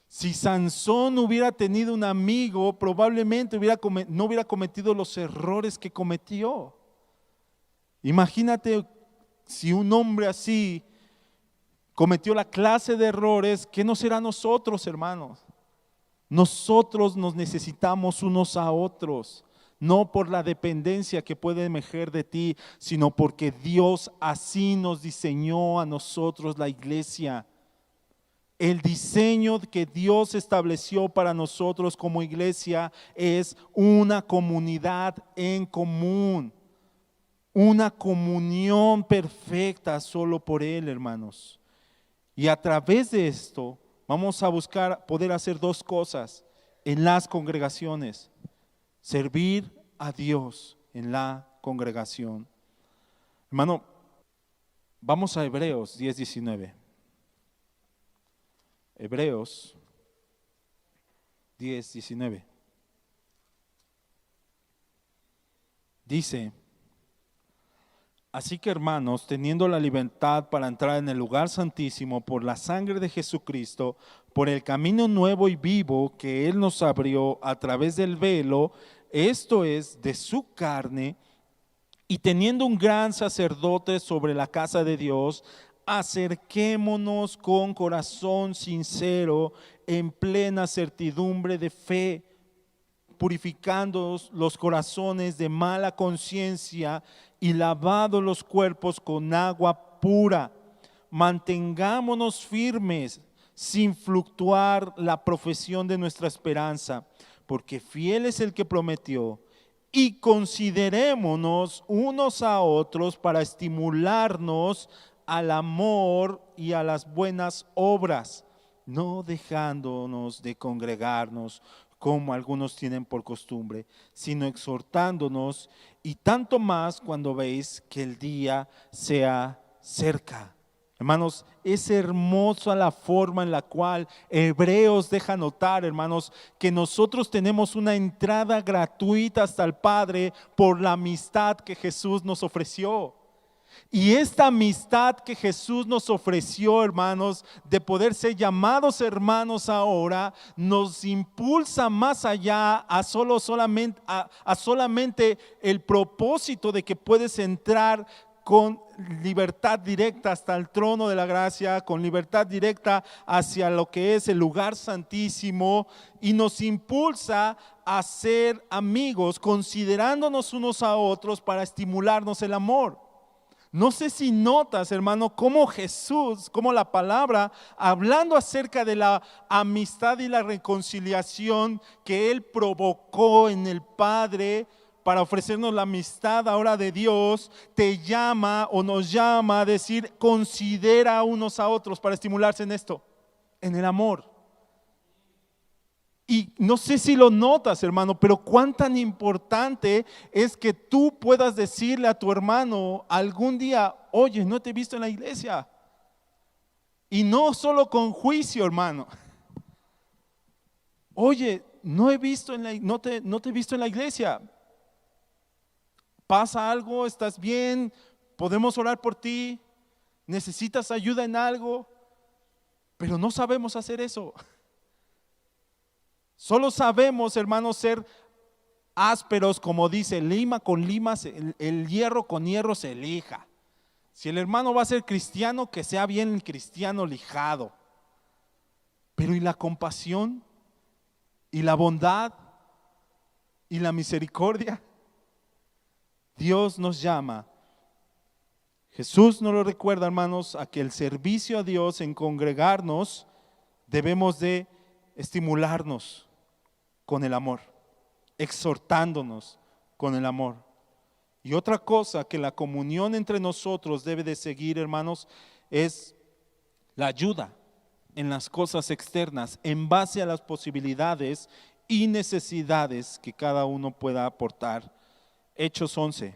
Si Sansón hubiera tenido un amigo, probablemente no hubiera cometido los errores que cometió. Imagínate si un hombre así cometió la clase de errores, ¿qué no será nosotros, hermanos? Nosotros nos necesitamos unos a otros, no por la dependencia que puede emerger de ti, sino porque Dios así nos diseñó a nosotros la iglesia. El diseño que Dios estableció para nosotros como iglesia es una comunidad en común, una comunión perfecta solo por Él, hermanos. Y a través de esto vamos a buscar poder hacer dos cosas en las congregaciones: servir a Dios en la congregación. Hermano, vamos a Hebreos 10:19. Hebreos 10:19. Dice: Así que hermanos, teniendo la libertad para entrar en el lugar santísimo por la sangre de Jesucristo, por el camino nuevo y vivo que Él nos abrió a través del velo, esto es, de su carne, y teniendo un gran sacerdote sobre la casa de Dios, acerquémonos con corazón sincero, en plena certidumbre de fe, purificando los corazones de mala conciencia y lavados los cuerpos con agua pura. Mantengámonos firmes sin fluctuar la profesión de nuestra esperanza, porque fiel es el que prometió. Y considerémonos unos a otros para estimularnos al amor y a las buenas obras, no dejándonos de congregarnos como algunos tienen por costumbre, sino exhortándonos, y tanto más cuando veis que el día sea cerca. Hermanos, es hermosa la forma en la cual Hebreos deja notar, hermanos, que nosotros tenemos una entrada gratuita hasta el Padre por la amistad que Jesús nos ofreció. Y esta amistad que Jesús nos ofreció, hermanos, de poder ser llamados hermanos ahora, nos impulsa más allá a solamente el propósito de que puedes entrar con libertad directa hasta el trono de la gracia, con libertad directa hacia lo que es el lugar santísimo, y nos impulsa a ser amigos, considerándonos unos a otros para estimularnos el amor. No sé si notas, hermano, cómo Jesús, cómo la palabra, hablando acerca de la amistad y la reconciliación que Él provocó en el Padre para ofrecernos la amistad ahora de Dios, te llama o nos llama a decir, considera unos a otros para estimularse en esto, en el amor. Y no sé si lo notas, hermano, pero cuán tan importante es que tú puedas decirle a tu hermano algún día, oye, no te he visto en la iglesia. Y no solo con juicio, hermano. Oye, no te he visto en la iglesia. ¿Pasa algo? ¿Estás bien? ¿Podemos orar por ti? ¿Necesitas ayuda en algo? Pero no sabemos hacer eso. Solo sabemos, hermanos, ser ásperos, como dice, lima con lima, el hierro con hierro se lija. Si el hermano va a ser cristiano, que sea bien cristiano lijado. Pero ¿y la compasión? ¿Y la bondad? ¿Y la misericordia? Dios nos llama. Jesús nos lo recuerda, hermanos, a que el servicio a Dios en congregarnos debemos de estimularnos con el amor, exhortándonos con el amor. Y otra cosa que la comunión entre nosotros debe de seguir, hermanos, es la ayuda en las cosas externas en base a las posibilidades y necesidades que cada uno pueda aportar. Hechos 11,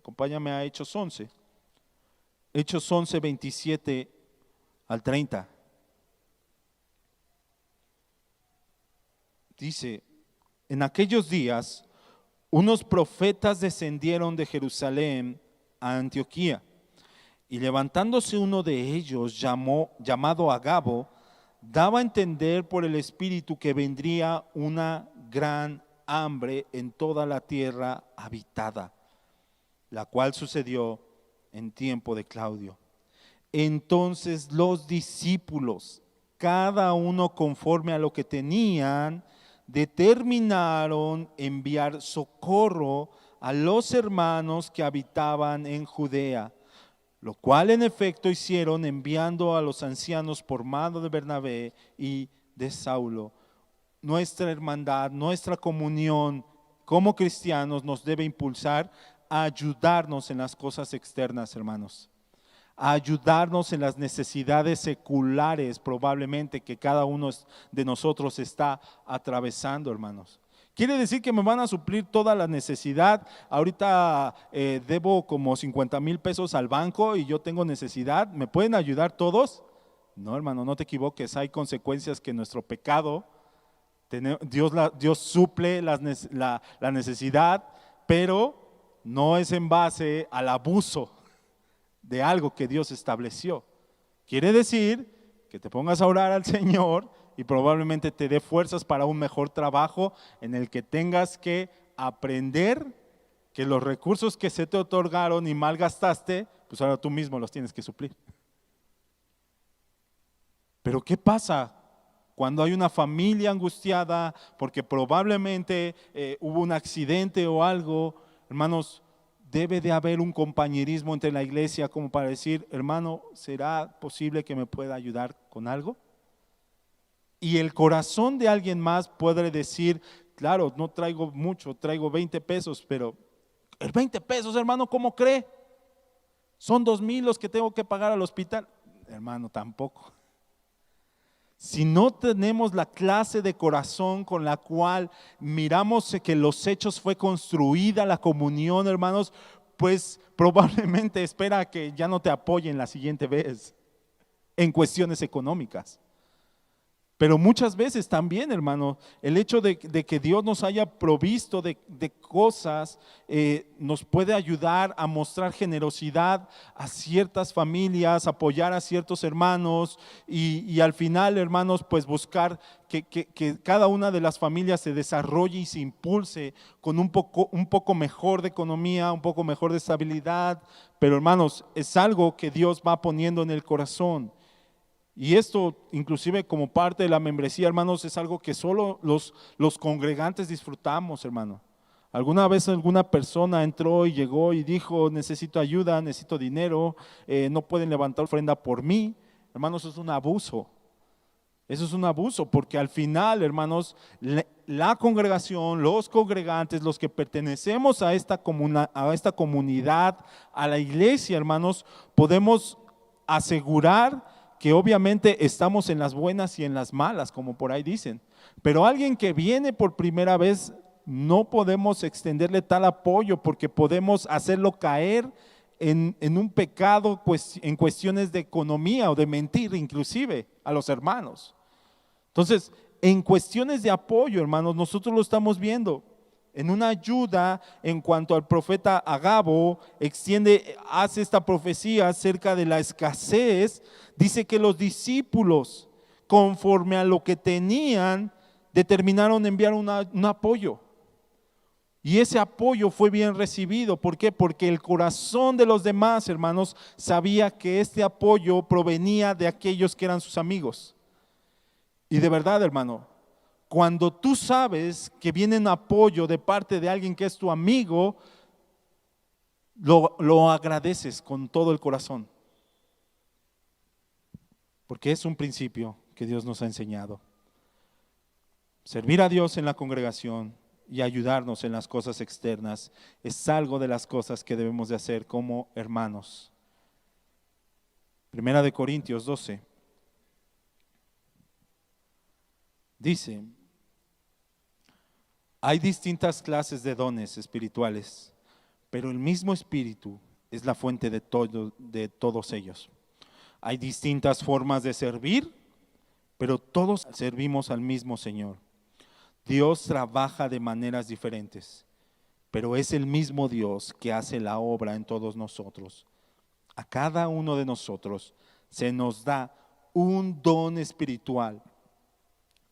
acompáñame a Hechos 11, Hechos 11, 27 al 30. Dice, en aquellos días, unos profetas descendieron de Jerusalén a Antioquía, y levantándose uno de ellos, llamado Agabo, daba a entender por el Espíritu que vendría una gran hambre en toda la tierra habitada, la cual sucedió en tiempo de Claudio. Entonces los discípulos, cada uno conforme a lo que tenían, determinaron enviar socorro a los hermanos que habitaban en Judea, lo cual en efecto hicieron, enviando a los ancianos por mano de Bernabé y de Saulo. Nuestra hermandad, nuestra comunión como cristianos nos debe impulsar a ayudarnos en las cosas externas, hermanos, a ayudarnos en las necesidades seculares probablemente que cada uno de nosotros está atravesando, hermanos. ¿Quiere decir que me van a suplir toda la necesidad? Ahorita debo como 50,000 pesos al banco y yo tengo necesidad. ¿Me pueden ayudar todos? No, hermano, no te equivoques. Hay consecuencias que nuestro pecado, Dios suple la necesidad, pero no es en base al abuso de algo que Dios estableció. Quiere decir que te pongas a orar al Señor y probablemente te dé fuerzas para un mejor trabajo en el que tengas que aprender que los recursos que se te otorgaron y malgastaste, pues ahora tú mismo los tienes que suplir. Pero ¿qué pasa cuando hay una familia angustiada porque probablemente hubo un accidente o algo? Hermanos, debe de haber un compañerismo entre la iglesia como para decir, hermano, ¿será posible que me pueda ayudar con algo? Y el corazón de alguien más puede decir, claro, no traigo mucho, traigo 20 pesos, pero el 20 pesos, hermano, ¿cómo cree? Son 2,000 los que tengo que pagar al hospital. Hermano, tampoco. Si no tenemos la clase de corazón con la cual miramos que los hechos fue construida la comunión, hermanos, pues probablemente espera que ya no te apoyen la siguiente vez en cuestiones económicas. Pero muchas veces también, hermano, el hecho de que Dios nos haya provisto de cosas nos puede ayudar a mostrar generosidad a ciertas familias, apoyar a ciertos hermanos y al final, hermanos, pues buscar que cada una de las familias se desarrolle y se impulse con un poco mejor de economía, un poco mejor de estabilidad. Pero hermanos, es algo que Dios va poniendo en el corazón. Y esto, inclusive como parte de la membresía, hermanos, es algo que solo los congregantes disfrutamos, hermano. Alguna vez alguna persona entró y llegó y dijo, necesito ayuda, necesito dinero, no pueden levantar ofrenda por mí. Hermanos, eso es un abuso. Eso es un abuso porque al final, hermanos, la congregación, los congregantes, los que pertenecemos a esta comunidad, a la iglesia, hermanos, podemos asegurar que obviamente estamos en las buenas y en las malas, como por ahí dicen. Pero alguien que viene por primera vez, no podemos extenderle tal apoyo porque podemos hacerlo caer en un pecado en cuestiones de economía o de mentir inclusive a los hermanos. Entonces, en cuestiones de apoyo, hermanos, nosotros lo estamos viendo. En una ayuda en cuanto al profeta Agabo hace esta profecía acerca de la escasez, dice que los discípulos, conforme a lo que tenían, determinaron enviar un apoyo. Y ese apoyo fue bien recibido. ¿Por qué? Porque el corazón de los demás, hermanos, sabía que este apoyo provenía de aquellos que eran sus amigos. Y de verdad, hermano, cuando tú sabes que viene un apoyo de parte de alguien que es tu amigo, lo agradeces con todo el corazón. Porque es un principio que Dios nos ha enseñado. Servir a Dios en la congregación y ayudarnos en las cosas externas es algo de las cosas que debemos de hacer como hermanos. Primera de Corintios 12. Dice, hay distintas clases de dones espirituales, pero el mismo Espíritu es la fuente de todos ellos. Hay distintas formas de servir, pero todos servimos al mismo Señor. Dios trabaja de maneras diferentes, pero es el mismo Dios que hace la obra en todos nosotros. A cada uno de nosotros se nos da un don espiritual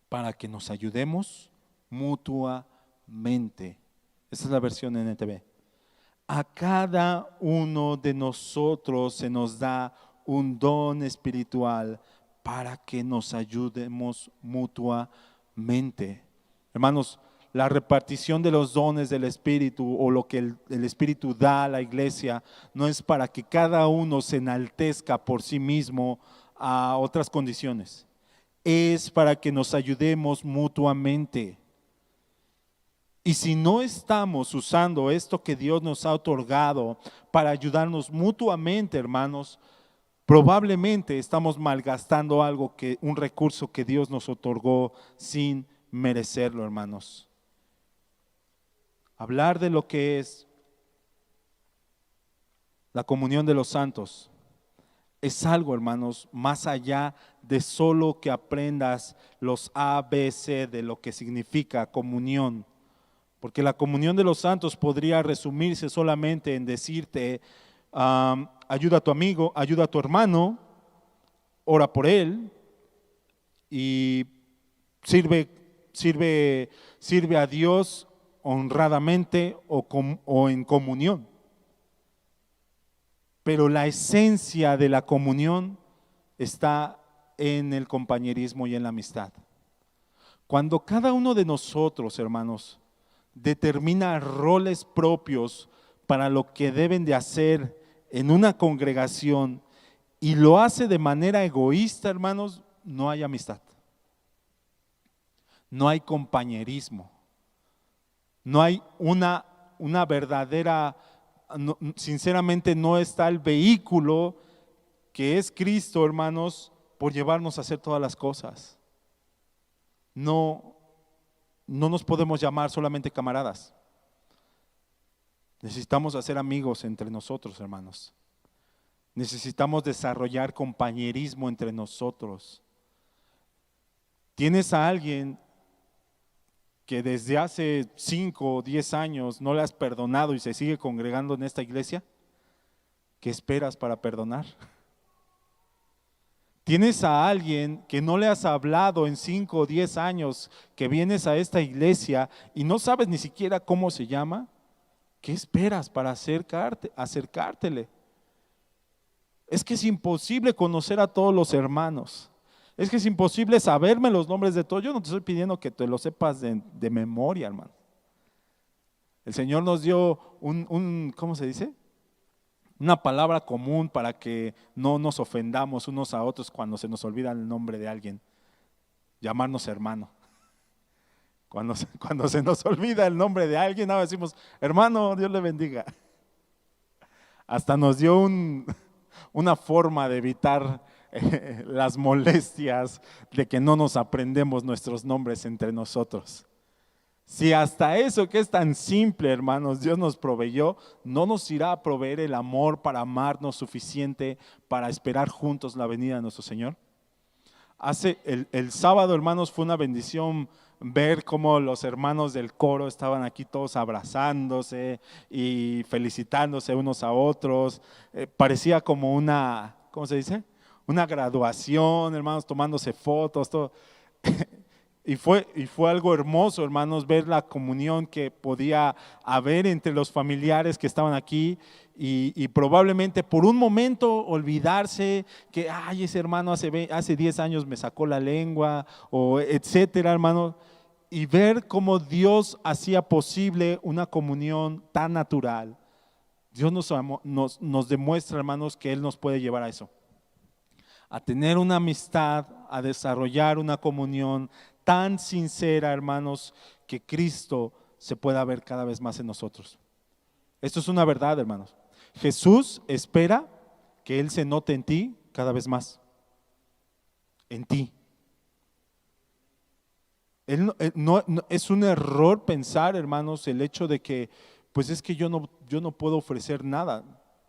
para que nos ayudemos mutuamente. Esa es la versión NTV. A cada uno de nosotros se nos da un don espiritual para que nos ayudemos mutuamente. Hermanos, la repartición de los dones del Espíritu o lo que el Espíritu da a la iglesia no es para que cada uno se enaltezca por sí mismo a otras condiciones. Es para que nos ayudemos mutuamente. Y si no estamos usando esto que Dios nos ha otorgado para ayudarnos mutuamente, hermanos, probablemente estamos malgastando un recurso que Dios nos otorgó sin merecerlo, hermanos. Hablar de lo que es la comunión de los santos es algo, hermanos, más allá de solo que aprendas los A, B, C de lo que significa comunión. Porque la comunión de los santos podría resumirse solamente en decirte, ayuda a tu amigo, ayuda a tu hermano, ora por él y sirve a Dios honradamente o en comunión. Pero la esencia de la comunión está en el compañerismo y en la amistad. Cuando cada uno de nosotros, hermanos, determina roles propios para lo que deben de hacer en una congregación y lo hace de manera egoísta, hermanos, no hay amistad, no hay compañerismo, no hay una verdadera, sinceramente no está el vehículo que es Cristo, hermanos, por llevarnos a hacer todas las cosas. No nos podemos llamar solamente camaradas. Necesitamos hacer amigos entre nosotros, hermanos. Necesitamos desarrollar compañerismo entre nosotros. ¿Tienes a alguien que desde hace 5 o 10 años no le has perdonado y se sigue congregando en esta iglesia? ¿Qué esperas para perdonar? ¿Tienes a alguien que no le has hablado en 5 o 10 años, que vienes a esta iglesia y no sabes ni siquiera cómo se llama? ¿Qué esperas para acercártele? Es que es imposible conocer a todos los hermanos. Es que es imposible saberme los nombres de todos. Yo no te estoy pidiendo que te lo sepas de memoria, hermano. El Señor nos dio ¿cómo se dice? Una palabra común para que no nos ofendamos unos a otros cuando se nos olvida el nombre de alguien. Llamarnos hermano. Cuando se nos olvida el nombre de alguien, ahora decimos, hermano, Dios le bendiga. Hasta nos dio una forma de evitar las molestias de que no nos aprendemos nuestros nombres entre nosotros. Si hasta eso que es tan simple, hermanos, Dios nos proveyó, ¿no nos irá a proveer el amor para amarnos suficiente para esperar juntos la venida de nuestro Señor? El sábado, hermanos, fue una bendición ver cómo los hermanos del coro estaban aquí todos abrazándose y felicitándose unos a otros. Parecía como ¿cómo se dice? Una graduación, hermanos, tomándose fotos, todo. Y fue algo hermoso, hermanos, ver la comunión que podía haber entre los familiares que estaban aquí y probablemente por un momento olvidarse que, ese hermano hace 10 años me sacó la lengua, o etcétera, hermano, y ver cómo Dios hacía posible una comunión tan natural. Dios nos demuestra, hermanos, que Él nos puede llevar a eso, a tener una amistad, a desarrollar una comunión tan sincera, hermanos, que Cristo se pueda ver cada vez más en nosotros. Esto es una verdad, hermanos. Jesús espera que Él se note en ti cada vez más, en ti. Es un error pensar, hermanos, el hecho de que, pues es que yo no puedo ofrecer nada.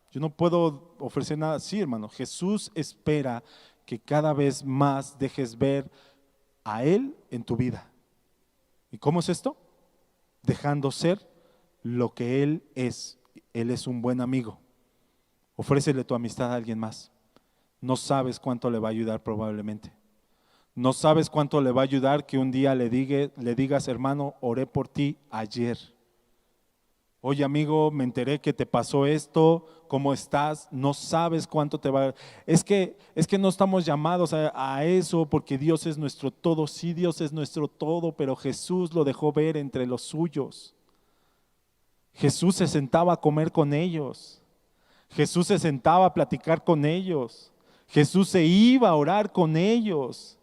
Yo no puedo ofrecer nada. Sí, hermano, Jesús espera que cada vez más dejes ver a Él en tu vida. ¿Y cómo es esto? Dejando ser lo que Él es. Él es un buen amigo. Ofrécele tu amistad a alguien más. No sabes cuánto le va a ayudar probablemente. No sabes cuánto le va a ayudar que un día le digas, hermano, oré por ti ayer. Oye, amigo, me enteré que te pasó esto, ¿cómo estás? No sabes cuánto te va a... Es que no estamos llamados a eso porque Dios es nuestro todo. Sí, Dios es nuestro todo, pero Jesús lo dejó ver entre los suyos. Jesús se sentaba a comer con ellos. Jesús se sentaba a platicar con ellos. Jesús se iba a orar con ellos.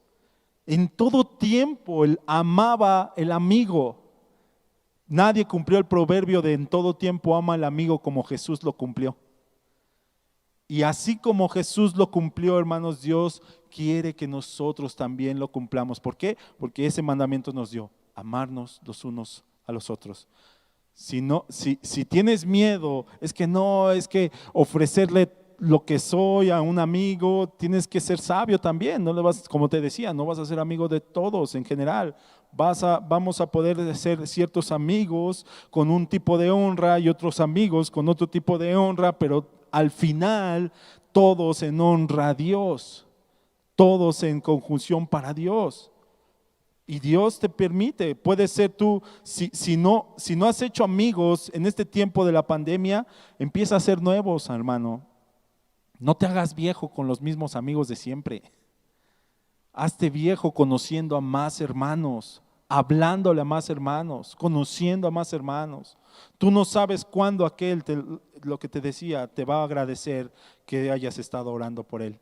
En todo tiempo Él amaba el amigo. Nadie cumplió el proverbio de en todo tiempo ama al amigo como Jesús lo cumplió. Y así como Jesús lo cumplió, hermanos, Dios quiere que nosotros también lo cumplamos. ¿Por qué? Porque ese mandamiento nos dio, amarnos los unos a los otros. Si tienes miedo, es que ofrecerle lo que soy a un amigo, tienes que ser sabio también. No le vas, como te decía, no vas a ser amigo de todos en general, vamos a poder ser ciertos amigos con un tipo de honra y otros amigos con otro tipo de honra, pero al final todos en honra a Dios, todos en conjunción para Dios. Y Dios te permite, puede ser tú, si no has hecho amigos en este tiempo de la pandemia, empieza a hacer nuevos, hermano. No te hagas viejo con los mismos amigos de siempre. Hazte viejo conociendo a más hermanos, hablándole a más hermanos, conociendo a más hermanos. Tú no sabes cuándo aquel, lo que te decía, te va a agradecer que hayas estado orando por él.